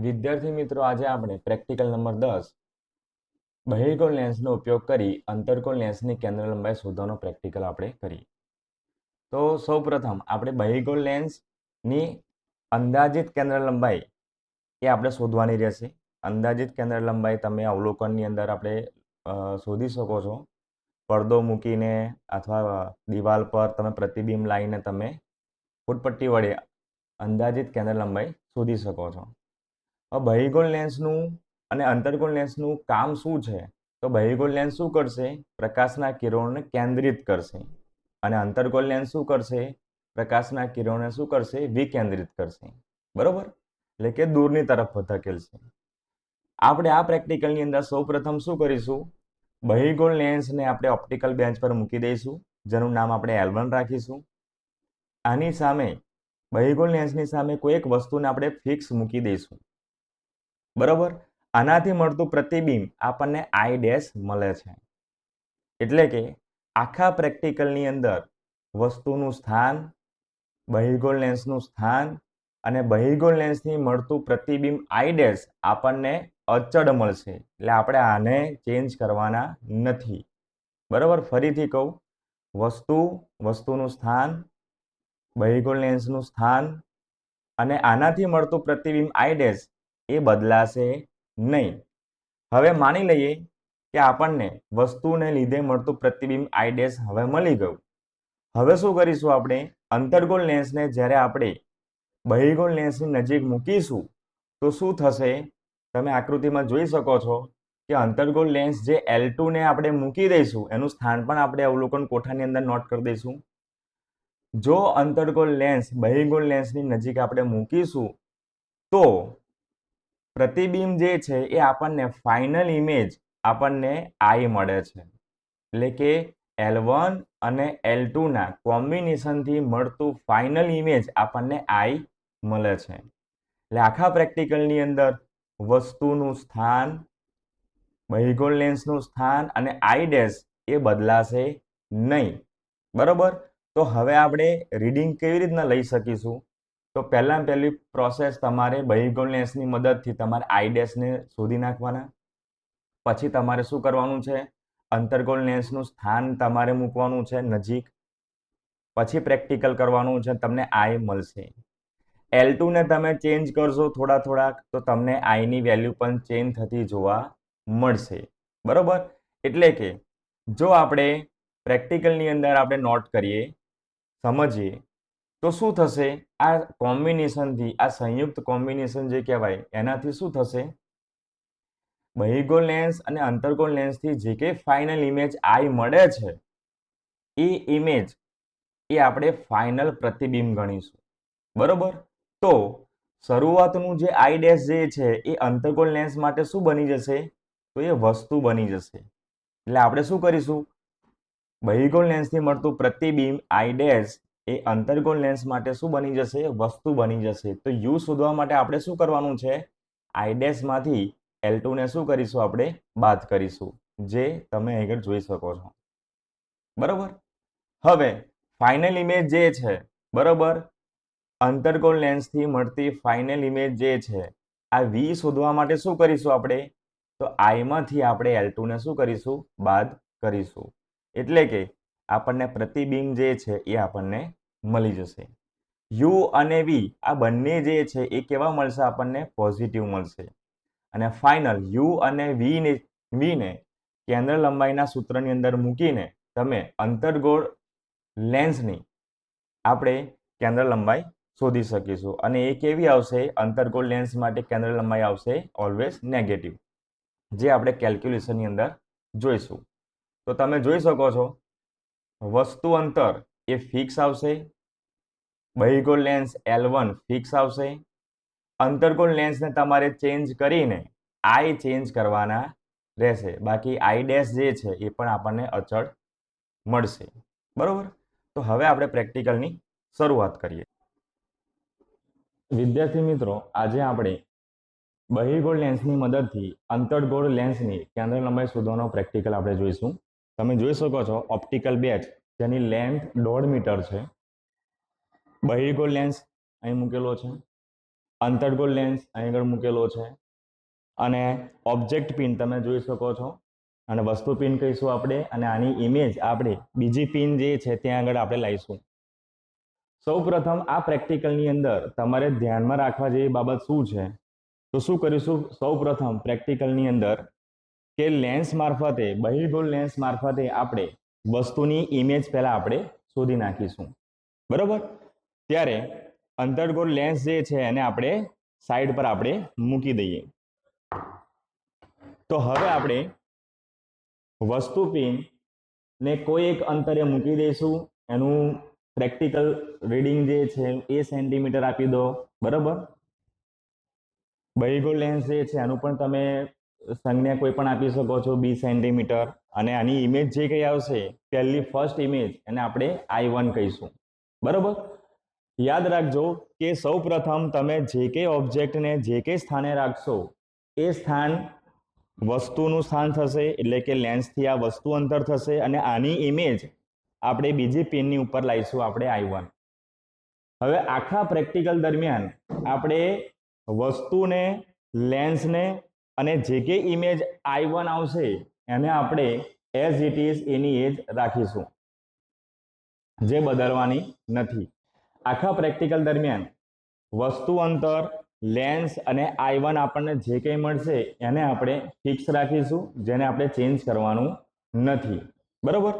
વિદ્યાર્થી મિત્રો, આજે આપણે પ્રેક્ટિકલ નંબર 10 બહિર્ગોળ લેન્સનો ઉપયોગ કરી અંતર્ગોળ લેન્સની કેન્દ્ર લંબાઈ શોધવાનો પ્રેક્ટિકલ આપણે કરીએ. તો સૌપ્રથમ આપણે બહિર્ગોળ લેન્સની અંદાજિત કેન્દ્ર લંબાઈ એ આપણે શોધવાની રહેશે. અંદાજિત કેન્દ્ર લંબાઈ તમે અવલોકનની અંદર આપણે શોધી શકો છો. પડદો મૂકીને અથવા દિવાલ પર તમે પ્રતિબિંબ લાવીને તમે ફૂટપટ્ટી વડે અંદાજિત કેન્દ્ર લંબાઈ શોધી શકો છો. બહિર્ગોળ લેન્સનું અને અંતર્ગોળ લેન્સનું કામ શું છે? તો બહિર્ગોળ લેન્સ શું કરશે? પ્રકાશના કિરણોને કેન્દ્રિત કરશે. અને અંતર્ગોળ લેન્સ શું કરશે? પ્રકાશના કિરણોને શું કરશે? વિકેન્દ્રિત કરશે. બરોબર? એટલે કે દૂરની તરફ ધકેલશે. આપણે આ પ્રેક્ટિકલની અંદર સૌપ્રથમ શું કરીશું? બહિર્ગોળ લેન્સને આપણે ઓપ્ટિકલ બેન્ચ પર મૂકી દઈશું, જેનું નામ આપણે L1 રાખીશું. આની સામે બહિર્ગોળ લેન્સની સામે કોઈ એક વસ્તુને આપણે ફિક્સ મૂકી દઈશું. બરાબર? આનાથી મળતું પ્રતિબિંબ આપણને I ડેશ મળે છે. એટલે કે આખા પ્રેક્ટિકલની અંદર વસ્તુનું સ્થાન, બહિર્ગોળ લેન્સનું સ્થાન અને બહિર્ગોળ લેન્સથી મળતું પ્રતિબિંબ I ડેશ આપણને અચળ મળશે. એટલે આપણે આને ચેન્જ કરવાના નથી. બરાબર? ફરીથી કહું, વસ્તુનું સ્થાન, બહિર્ગોળ લેન્સનું સ્થાન અને આનાથી મળતું પ્રતિબિંબ I ડેશ એ બદલાશે નહીં. હવે માની લઈએ કે આપણને વસ્તુને લીધે મળતું પ્રતિબિંબ I ડેશ હવે મળી ગયું. હવે શું કરીશું? આપણે અંતર્ગોળ લેન્સને જ્યારે આપણે બહિર્ગોળ લેન્સની નજીક મૂકીશું તો શું થશે? તમે આકૃતિમાં જોઈ શકો છો કે અંતર્ગોળ લેન્સ જે L2 ને આપણે મૂકી દઈશું, એનું સ્થાન પણ આપણે અવલોકન કોઠાની અંદર નોટ કરી દઈશું. જો અંતર્ગોળ લેન્સ બહિર્ગોળ લેન્સની નજીક આપણે મૂકીશું તો પ્રતિબિંબ જે છે એ આપણને ફાઇનલ ઇમેજ આપણને I મળે છે. એટલે કે L1 અને L2 ના કોમ્બિનેશનથી મળતું ફાઇનલ ઇમેજ આપણને I મળે છે. એટલે આખા પ્રેક્ટિકલની અંદર વસ્તુનું સ્થાન, બહિર્ગોળ લેન્સનું સ્થાન અને I ડેશ એ બદલાશે નહીં. બરોબર? તો હવે આપણે રીડિંગ કેવી રીતના લઈ શકીશું? તો પહેલી પ્રોસેસ તમારે બહિર્ગોળ લેન્સની મદદથી તમારે I ડેશને શોધી નાખવાના. પછી તમારે શું કરવાનું છે? અંતર્ગોળ લેન્સનું સ્થાન તમારે મૂકવાનું છે નજીક. પછી પ્રેક્ટિકલ કરવાનું છે, તમને I મળશે. L2 ને તમે ચેન્જ કરશો થોડાક તો તમને I ની વેલ્યુ પણ ચેન્જ થતી જોવા મળશે. બરોબર? એટલે કે જો આપણે પ્રેક્ટિકલની અંદર આપણે નોટ કરીએ, સમજીએ તો શું થશે? આ કોમ્બિનેશનથી, આ સંયુક્ત કોમ્બિનેશન જે કહેવાય, એનાથી શું થશે? બહિર્ગોળ લેન્સ અને અંતર્ગોળ લેન્સથી જે કંઈ ફાઇનલ ઇમેજ I મળે છે એ ઇમેજ એ આપણે ફાઇનલ પ્રતિબિંબ ગણીશું. બરોબર? તો શરૂઆતનું જે I ડેશ જે છે એ અંતર્ગોળ લેન્સ માટે શું બની જશે? તો એ વસ્તુ બની જશે. એટલે આપણે શું કરીશું? બહિર્ગોળ લેન્સથી મળતું પ્રતિબિંબ I ડેશ એ અંતર્ગોળ લેન્સ માટે શું બની જશે? વસ્તુ બની જશે. તો U શોધવા માટે આપણે શું કરવાનું છે? I ડેશ માંથી L2 ને શું કરીશું? આપણે બાદ કરીશું, જે તમે આગળ જોઈ શકો છો. બરોબર? હવે ફાઇનલ ઇમેજ જે છે, બરોબર, અંતર્ગોળ લેન્સથી મળતી ફાઇનલ ઇમેજ જે છે, આ V શોધવા માટે શું કરીશું આપણે? તો I માંથી આપણે L2 ને શું કરીશું? બાદ કરીશું. એટલે કે આપણને પ્રતિબિંબ જે છે એ આપણને મળી જશે. U અને V આ બંને જે છે એ કેવા મળશે? આપણને પોઝિટિવ મળશે. અને ફાઇનલ U અને V ને કેન્દ્ર લંબાઈના સૂત્રની અંદર મૂકીને તમે અંતર્ગોળ લેન્સની આપણે કેન્દ્ર લંબાઈ શોધી શકીશું. અને એ કેવી આવશે? અંતર્ગોળ લેન્સ માટે કેન્દ્ર લંબાઈ આવશે ઓલવેઝ નેગેટિવ, જે આપણે કેલ્ક્યુલેશનની અંદર જોઈશું. તો તમે જોઈ શકો છો, વસ્તુ અંતર એ ફિક્સ આવશે, બહિર્ગોળ લેન્સ L1 ફિક્સ આવશે, અંતર્ગોળ લેન્સને તમારે ચેન્જ કરીને I ચેન્જ કરવાના રહેશે. બાકી I ડેશ જે છે એ પણ આપણને અચળ મળશે. બરોબર? તો હવે આપણે પ્રેક્ટિકલની શરૂઆત કરીએ. વિદ્યાર્થી મિત્રો, આજે આપણે બહિર્ગોળ લેન્સની મદદથી અંતર્ગોળ લેન્સની કેન્દ્ર લંબાઈ શોધવાનો પ્રેક્ટિકલ આપણે જોઈશું. તમે જોઈ શકો છો ઓપ્ટિકલ બેચ, જેની લેન્થ 1.5 મીટર છે. બહિર્ગોળ લેન્સ અહીં મૂકેલો છે. અંતર્ગોળ લેન્સ અહીં આગળ મૂકેલો છે અને ઓબ્જેક્ટ પિન તમે જોઈ શકો છો અને વસ્તુ પિન કહીશું આપણે અને આની ઇમેજ આપણે બીજી પિન જે છે ત્યાં આગળ આપણે લાવીશું. સૌપ્રથમ આ પ્રેક્ટિકલની અંદર તમારે ધ્યાનમાં રાખવા જેવી બાબત શું છે તો શું કરીશું સૌપ્રથમ પ્રેક્ટિકલની અંદર કે લેન્સ મારફતે બહિર્ગોળ લેન્સ મારફતે આપણે વસ્તુની ઇમેજ પહેલા આપણે શોધી નાખીશું. બરોબર, ત્યારે અંતર્ગોળ લેન્સ જે છે એને આપણે સાઈડ પર આપણે મૂકી દઈએ. તો હવે આપણે વસ્તુ પિન ને કોઈ એક અંતરે મૂકી દઈશું. એનું પ્રેક્ટિકલ રીડિંગ જે છે એ સેન્ટીમીટર આપી દો. બરોબર, બહિર્ગોળ લેન્સ જે છે એનું પણ તમે સંજ્ઞા કોઈ પણ આપી શકો છો 20 સેન્ટીમીટર અને આની ઇમેજ જે કઈ આવશે પહેલી ફર્સ્ટ ઇમેજ એને આપણે I1 કહીશું. બરોબર, યાદ રાખજો કે સૌ પ્રથમ તમે જે કંઈ ઓબ્જેક્ટને જે કંઈ સ્થાને રાખશો એ સ્થાન વસ્તુનું સ્થાન થશે એટલે કે લેન્સથી આ વસ્તુ અંતર થશે અને આની ઇમેજ આપણે બીજી પિનની ઉપર લાવીશું આપણે I1. હવે આખા પ્રેક્ટિકલ દરમિયાન આપણે વસ્તુને લેન્સને અને જે કે ઇમેજ I1 આવશે એને આપણે એઝ ઇટ ઇઝ એની એજ રાખીશું, જે બદલવાની નથી. આખા પ્રેક્ટિકલ દરમિયાન વસ્તુ અંતર લેન્સ અને I1 આપણને જે કંઈ મળશે એને આપણે ફિક્સ રાખીશું, જેને આપણે ચેન્જ કરવાનું નથી. બરોબર,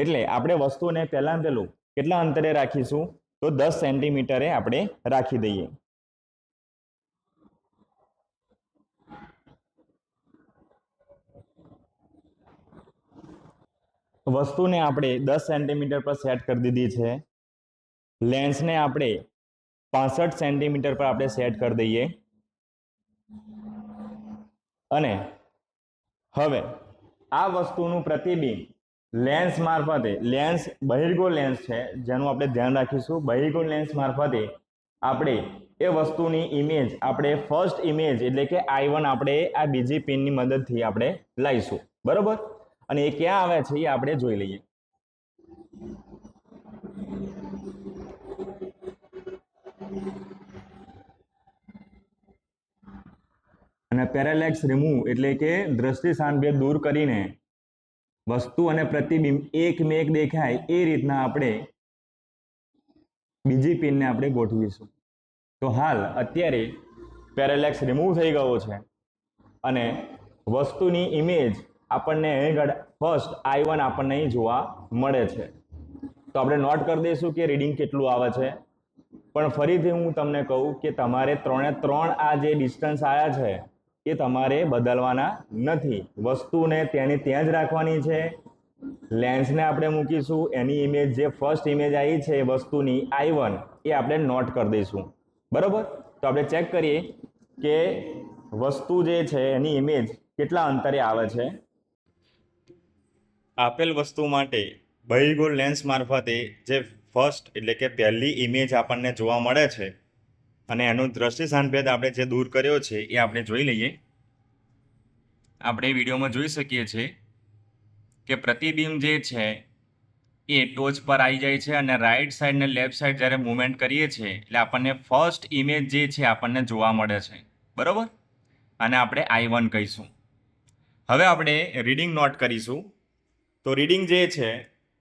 એટલે આપણે વસ્તુને પહેલાં પહેલું કેટલા અંતરે રાખીશું તો 10 સેન્ટીમીટરે આપણે રાખી દઈએ. વસ્તુને આપણે 10 સેન્ટીમીટર પર સેટ કરી દીધી છે. લેન્સને આપણે 65 સેન્ટીમીટર પર આપણે સેટ કરી દઈએ અને હવે આ વસ્તુનું પ્રતિબિંબ લેન્સ મારફતે, લેન્સ બહિર્ગોળ લેન્સ છે જેનું આપણે ધ્યાન રાખીશું, બહિર્ગોળ લેન્સ મારફતે આપણે એ વસ્તુની ઇમેજ આપણે ફર્સ્ટ ઇમેજ એટલે કે I1 આપણે આ બીજી પિનની મદદથી આપણે લાવીશું. બરોબર, અને એ ક્યાં આવે છે એ આપણે જોઈ લઈએ. અને પેરેલેક્સ રિમૂવ એટલે કે દ્રષ્ટિ સાંભેદ દૂર કરીને વસ્તુ અને પ્રતિબિંબ એકમેક દેખાય એ રીતના આપણે બીજી પિનને આપણે ગોઠવીશું. તો હાલ અત્યારે પેરેલેક્સ રિમૂવ થઈ ગયો છે અને વસ્તુની ઇમેજ આપણને આગળ ફર્સ્ટ I1 આપણને અહીં જોવા મળે છે. તો આપણે નોટ કરી દઈશું કે રીડિંગ કેટલું આવે છે. પણ ફરીથી હું તમને કહું કે તમારે 3 આ જે ડિસ્ટન્સ આવ્યા છે એ તમારે બદલવાના નથી. વસ્તુને તેની ત્યાં જ રાખવાની છે. લેન્સને આપણે મૂકીશું, એની ઇમેજ જે ફર્સ્ટ ઇમેજ આવી છે વસ્તુની I1 એ આપણે નોટ કરી દઈશું. બરોબર, તો આપણે ચેક કરીએ કે વસ્તુ જે છે એની ઇમેજ કેટલા અંતરે આવે છે. આપેલ વસ્તુ માટે બહિર્ગોળ લેન્સ મારફતે જે ફર્સ્ટ એટલે કે પહેલી ઇમેજ આપણને જોવા મળે છે અને એનું દ્રષ્ટિ સાંભેદ આપણે જે દૂર કર્યો છે એ આપણે જોઈ લઈએ. આપણે વિડીયોમાં જોઈ શકીએ છીએ કે પ્રતિબિંબ જે છે એ ટોચ પર આવી જાય છે અને રાઈટ સાઈડ ને લેફ્ટ સાઈડ જ્યારે મૂવમેન્ટ કરીએ છીએ એટલે આપણને ફર્સ્ટ ઇમેજ જે છે આપણને જોવા મળે છે. બરોબર, અને આપણે I1 કહીશું. હવે આપણે રીડિંગ નોટ કરીશું. તો રીડિંગ જે છે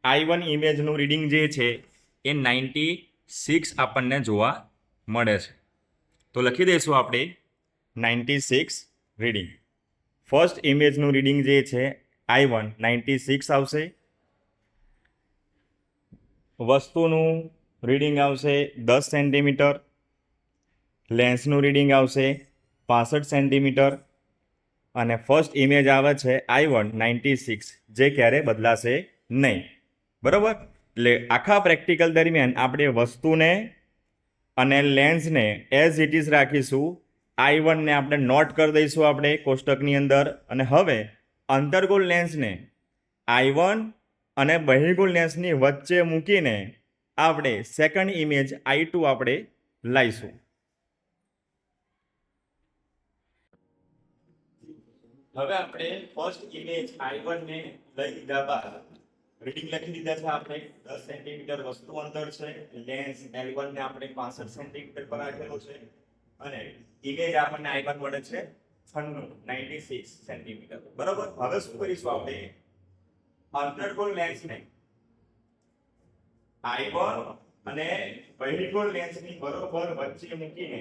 I1 ઇમેજનું રીડિંગ જે છે એ 96 આપણને જોવા મળે છે. તો લખી દઈશું આપણે 96 રીડિંગ. ફર્સ્ટ ઇમેજનું રીડિંગ જે છે I1 96 આવશે. વસ્તુનું રીડિંગ આવશે 10 સેન્ટીમીટર. લેન્સનું રીડિંગ આવશે 65 સેન્ટીમીટર અને ફર્સ્ટ ઇમેજ આવે છે I1 96, જે ક્યારે બદલાશે નહીં. બરોબર, એટલે આખા પ્રેક્ટિકલ દરમિયાન આપણે વસ્તુને અને લેન્સને એઝ ઇટ ઇઝ રાખીશું. I1 ને આપણે નોટ કરી દઈશું આપણે કોષ્ટકની અંદર. અને હવે અંતર્ગોળ લેન્સને I1 અને બહિર્ગોળ લેન્સની વચ્ચે મૂકીને આપણે સેકન્ડ ઇમેજ I2 આપણે લાવીશું. હવે આપણે ફર્સ્ટ ઇમેજ I1 ને લઈ લીધા બાદ રીડિંગ લખી દીધા છે આપણે 10 સેન્ટીમીટર વસ્તુ અંતર છે. લેન્સ L1 ને આપણે 65 સેન્ટીમીટર પર રાખેલો છે. અને ઇમેજ આપણને I1 મળે છે 96 સેન્ટીમીટર. બરાબર. હવે શું કરીશું આપણે અંતર્ગોળ લેન્સને I1 અને બહિર્ગોળ લેન્સની બરોબર વચ્ચે મૂકીને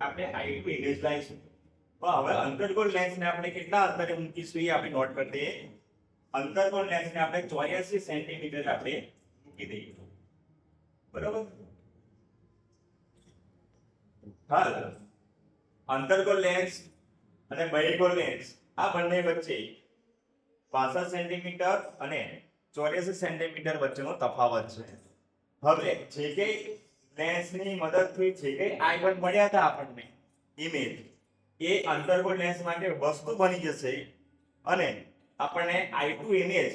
આપણે I2 ઇમેજ લાવીશું. તો હવે અંતર્ગોળ લેન્સને આપણે કેટલા અંતરે મૂકીશું એ આપણે નોટ કરી દઈએ. અંતર્ગોળ લેન્સને આપણે 84 સેન્ટીમીટર આપણે મૂકી દઈએ. બરાબર. હાલ અંતર્ગોળ લેન્સ અને બહિર્ગોળ લેન્સ આ બંને વચ્ચે 65 સેન્ટીમીટર અને 84 સેન્ટીમીટર વચ્ચેનો તફાવત છે. હવે જે કે લેન્સની મદદથી જે કે I1 મળ્યા હતા આપણને ઇમેજ એ અંતર્ગોળ લેન્સ માટે વસ્તુ બની જશે અને આપણને I2 ઇમેજ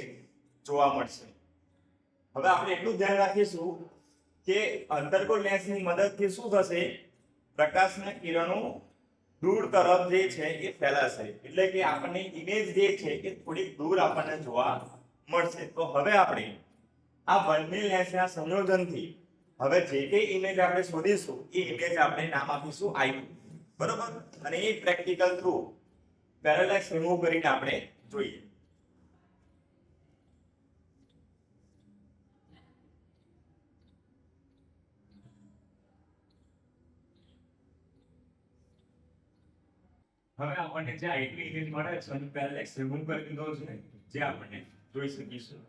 જોવા મળશે. હવે આપણે એટલું ધ્યાન રાખીશું કે અંતર્ગોળ લેન્સની મદદથી શું થશે, પ્રકાશના કિરણો દૂર તરફ જે છે એ ફેલાશે, એટલે કે આપણને ઇમેજ જે છે એ થોડીક દૂર આપણને જોવા મળશે. તો હવે આપણે આ બંને લેન્સના સંયોજનથી હવે જે કે ઇમેજ આપણે શોધીશું એ ઇમેજ આપણે નામ આપીશું I2. બરોબર. અને એ પ્રેક્ટિકલ થ્રુ પેરેલેક્સ રિમૂવ કરીને આપણે જોઈએ. હવે આપણને જે I2 ઇમેજ મળે છે અને પેરેલેક્સ રિમૂવ કરી દીધો છે જે આપણને જોઈ શકીશું.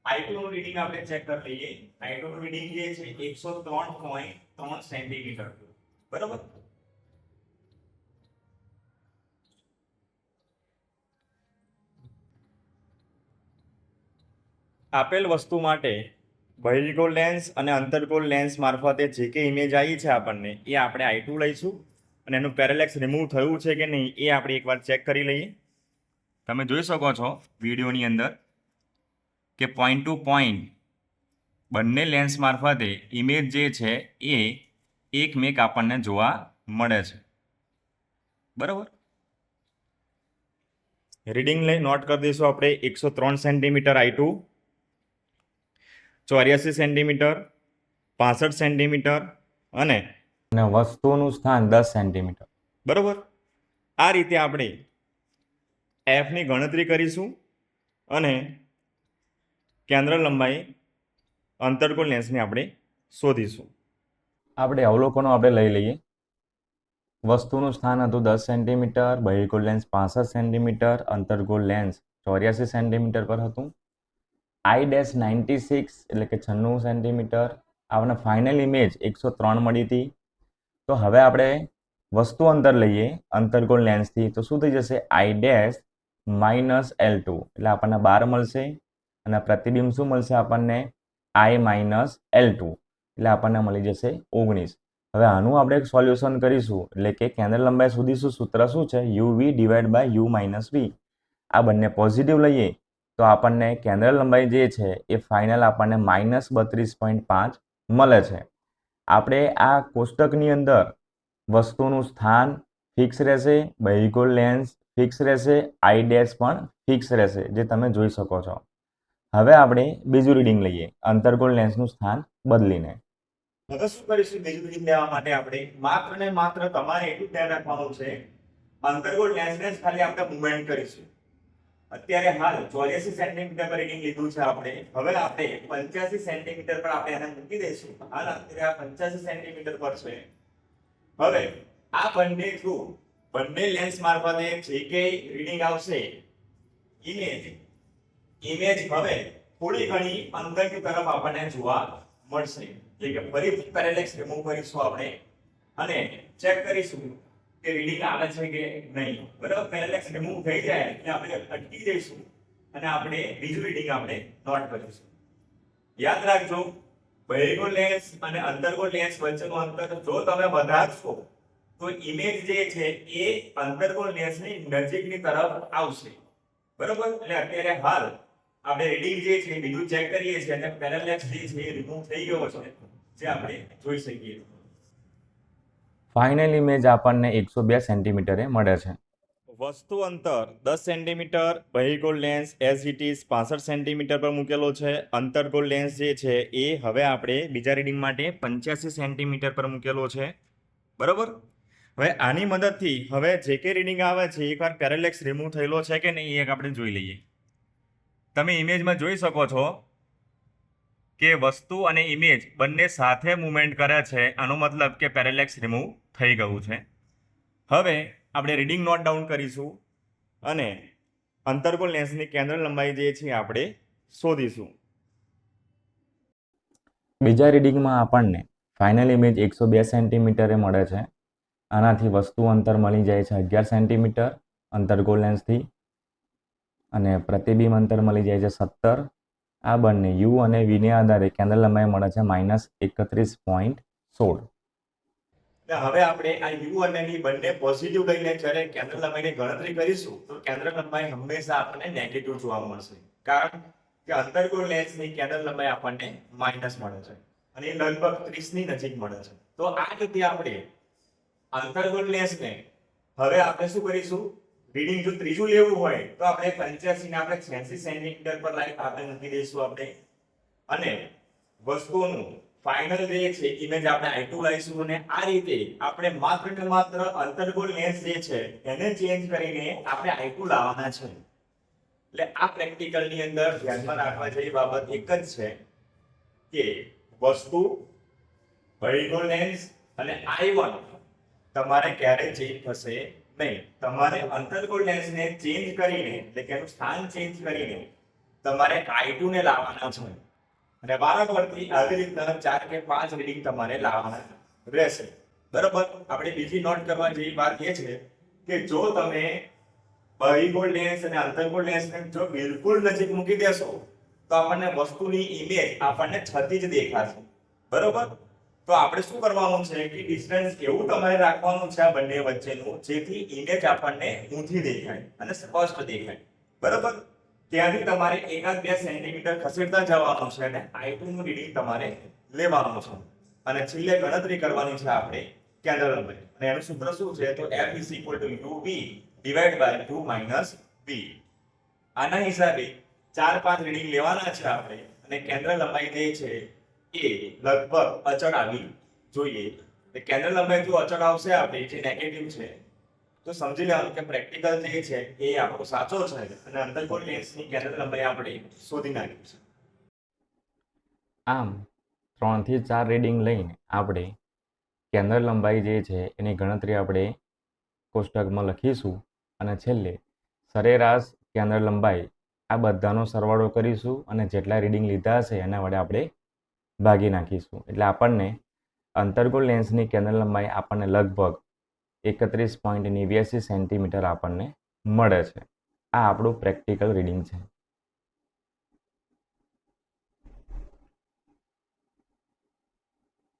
I2 નું રીડિંગ આપણે ચેક કરી લઈએ. I2 નું રીડિંગ જે છે 103.3 સેન્ટીમીટર. બરાબર. આપેલ વસ્તુ માટે બહિર્ગોળ લેન્સ અને અંતર્ગોળ લેન્સ મારફતે જે કે ઇમેજ આવી છે આપણને એ આપણે I2 લઈશું અને એનું પેરેલેક્સ રિમૂવ થયું છે કે નહીં એ આપણે એકવાર ચેક કરી લઈએ. તમે જોઈ શકો છો વિડીયોની અંદર કે પોઈન્ટ ટુ પોઈન્ટ બંને લેન્સ મારફતે ઇમેજ જે છે એ એકમેક આપણને જોવા મળે છે. બરાબર. રીડિંગ લઈ નોટ કરી દઈશું આપણે 103 સેન્ટીમીટર I2, 84 સેન્ટીમીટર, 65 સેન્ટીમીટર અને વસ્તુનું સ્થાન 10 સેન્ટીમીટર. બરાબર. આ રીતે આપણે એફની ગણતરી કરીશું અને કેન્દ્ર લંબાઈ અંતર્ગોળ લેન્સની આપણે શોધીશું. આપણે અવલોકનો આપણે લઈ લઈએ. વસ્તુનું સ્થાન હતું 10 સેન્ટીમીટર, બહિર્ગોળ લેન્સ 65 સેન્ટીમીટર, અંતર્ગોળ લેન્સ 84 સેન્ટીમીટર પર હતું. I-96 એટલે કે 96 સેન્ટીમીટર. આપણને ફાઇનલ ઇમેજ 103 મળી હતી. તો હવે આપણે વસ્તુ અંતર લઈએ અંતર્ગોળ લેન્સથી તો શું થઈ જશે I-L2 એટલે આપણને 12 મળશે અને પ્રતિબિંબ શું મળશે આપણને I-L2 એટલે આપણને મળી જશે 19. હવે આનું આપણે એક સોલ્યુશન કરીશું એટલે કે કેન્દ્ર લંબાઈ શોધીશું. સૂત્ર શું છે UV divide by U minus V. આ બંને પોઝિટિવ લઈએ તો આપણને કેન્દ્ર લંબાઈ જે છે એ ફાઇનલ આપણને -32.5 મળે છે. આપણે આ કોષ્ટકની અંદર વસ્તુનું સ્થાન ફિક્સ રહેશે, બહિર્ગોળ લેન્સ ફિક્સ રહેશે, I' પણ ફિક્સ રહેશે જે તમે જોઈ શકો છો. હવે આપણે બીજું રીડિંગ લઈએ અંતર્ગોળ લેન્સનું સ્થાન બદલીને. હવે શું કરીશું બીજું રીડિંગ લેવા માટે આપણે માત્ર ને માત્ર તમારે એટલું ધ્યાન રાખવાનું છે અંતર્ગોળ લેન્સને જ ખાલી આપણે મૂવમેન્ટ કરીશું. અત્યારે હાલ 84 સેન્ટીમીટર પર રીડિંગ લીધું છે આપણે. હવે આપણે 85 સેન્ટીમીટર પર આપણે એને મૂકી દઈશું. હાલ અત્યારે આ 85 સેન્ટીમીટર પર છે. હવે આ બંને થ્રુ બંને લેન્સ મારફતે જે કે રીડિંગ આવશે ઇમેજ હવે થોડી ઘણી અંદરની તરફ આપણને જોવા મળશે. એટલે કે ફરીથી પેરેલેક્સ રિમૂવ કરીશું આપણે અને ચેક કરીશું કે રીડિંગ આવે છે કે નહીં. બરાબર. પેરેલેક્સ રિમૂવ થઈ જાય એટલે આપણે અટકી જઈશું અને આપણે બીજું રીડિંગ આપણે નોટ કરીશું. યાદ રાખજો બહિર્ગોળ લેન્સ અને અંતર્ગોળ લેન્સ વચ્ચેનું અંતર જો તમે વધારશો તો ઇમેજ જે છે એ અંતર્ગોળ લેન્સની નજીકની તરફ આવશે. બરોબર. એટલે અત્યારે હાલ આપણે રીડિંગ જે છે બીજું ચેક કરીએ છીએ અને પેરેલેક્સ જે છે એ રિમૂવ થઈ ગયો છે જે આપણે જોઈ શકીએ. ફાઇનલ ઇમેજ આપણને 102 સેન્ટીમીટરે મળે છે. વસ્તુ અંતર 10 સેન્ટીમીટર, બહિર્ગોળ lens as it is 65 centimetre પર મૂકેલો છે. અંતર્ગોળ લેન્સ જે છે એ હવે આપણે બીજા રીડિંગ માટે 85 સેન્ટીમીટર પર મૂકેલો છે. બરોબર. હવે આની મદદથી હવે જે કે રીડિંગ આવે છે એકવાર પેરેલેક્સ રિમૂવ થયેલો છે કે નહીં એ એક આપણે જોઈ લઈએ. તમે ઇમેજમાં જોઈ શકો છો કે વસ્તુ અને ઇમેજ બંને સાથે મૂવમેન્ટ કરે છે. આનો મતલબ કે પેરેલેક્સ રિમૂવ થઈ ગયું છે. હવે આપણે રીડિંગ નોટ ડાઉન કરીશું અને અંતર્ગોળ લેન્સની કેન્દ્ર લંબાઈ જે છે આપણે શોધીશું. બીજા રીડિંગમાં આપણને ફાઇનલ ઇમેજ 102 સેન્ટીમીટરે મળે છે. આનાથી વસ્તુ અંતર મળી જાય છે 11 સેન્ટીમીટર અંતર્ગોળ લેન્સથી અને પ્રતિબિંબ અંતર મળી જાય છે 17. આ બંને યુ અને વીને આધારે કેન્દ્ર લંબાઈ મળે છે -31.16. હવે આપણે આ યુ અને વી બંને પોઝિટિવ લઈને જ્યારે કેન્દ્ર લંબાઈની ગણતરી કરીશું તો કેન્દ્ર લંબાઈ હંમેશા આપણને નેગેટિવ જોવા મળશે, કારણ કે અંતર્ગોળ લેન્સની કેન્દ્ર લંબાઈ આપણને માઇનસ મળે છે અને એ લગભગ 30 ની નજીક મળે છે. તો આ રીતે આપણે અંતર્ગોળ લેન્સને હવે આપણે શું કરીશું, રીડિંગ જો ત્રીજું લેવું હોય તો આપણે 85 ને આપણે 86 સેન્ટીમીટર પર લાઈન આપણે મૂકી દઈશું આપણે, અને વસ્તુનું ફાઇનલ જે છે ઇમેજ આપણે I2 લઈશું અને આ રીતે આપણે માત્ર ને માત્ર અંતર્ગોળ લેન્સ જે છે એને ચેન્જ કરીને આપણે I2 લાવવાના છે. એટલે આ પ્રેક્ટિકલ ની અંદર ધ્યાનમાં રાખવા જેવી બાબત એક જ છે કે વસ્તુ, બહિર્ગોળ લેન્સ અને I1 તમારે ક્યારેય ચેન્જ થશે નહીં. તમારે અંતર્ગોળ લેન્સને ચેન્જ કરીને એટલે કે એનું સ્થાન ચેન્જ કરીને તમારે I2 ને લાવવાના છે અને વારંવારથી આવી રીતના 4 કે 5 રીડિંગ તમારે લાવવાના રહેશે. બરાબર. આપણે બીજી નોટ કરવા જેવી વાત એ છે કે જો તમે બહિર્ગોળ લેન્સ અને અંતર્ગોળ લેન્સને જો બિલકુલ નજીક મૂકી દેશો તો આપણને વસ્તુની ઇમેજ આપણને છતી જ દેખાશે. બરાબર. તો આપણે શું કરવાનું છે કે ડિસ્ટન્સ એવું તમારે રાખવાનું છે આ બંને વચ્ચેનું જેથી ઇમેજ આપણને ઊંધી દેખાય અને સ્પષ્ટ દેખાય. બરાબર. ત્યાંથી તમારે 1-2 સેન્ટીમીટર ખસેડતા જવાનું છે અને I2 નું રીડિંગ તમારે લેવાનું છે અને છેલ્લે ગણતરી કરવાની છે આપણે કેન્દ્ર લંબાઈ અને એનું સૂત્ર શું છે તો F UV / 2 - V. આના હિસાબે 4-5 રીડિંગ લેવાના છે આપણે અને કેન્દ્ર લંબાઈ જે છે એ લગભગ અચળ આવી જોઈએ. કેન્દ્ર લંબાઈ જો અચળ આવશે આપણે જે નેગેટિવ છે તો સમજી લેવાનું કે પ્રેક્ટિકલ જે છે એ આપણો સાચો છે અને અંતર્ગોળ લેન્સની કેન્દ્ર લંબાઈ આપણે શોધી નાખી છે. આમ 3 થી 4 રીડિંગ લઈને આપણે કેન્દ્ર લંબાઈ જે છે એની ગણતરી આપણે કોષ્ટકમાં લખીશું અને છેલ્લે સરેરાશ કેન્દ્ર લંબાઈ આ બધાનો સરવાળો કરીશું અને જેટલા રીડિંગ લીધા હશે એના વડે આપણે ભાગી નાખીશું. એટલે આપણને અંતર્ગોળ લેન્સની કેન્દ્ર લંબાઈ આપણને લગભગ 31.89 સેન્ટીમીટર આપણને મળે છે. આ આપણું પ્રેક્ટિકલ રીડિંગ છે.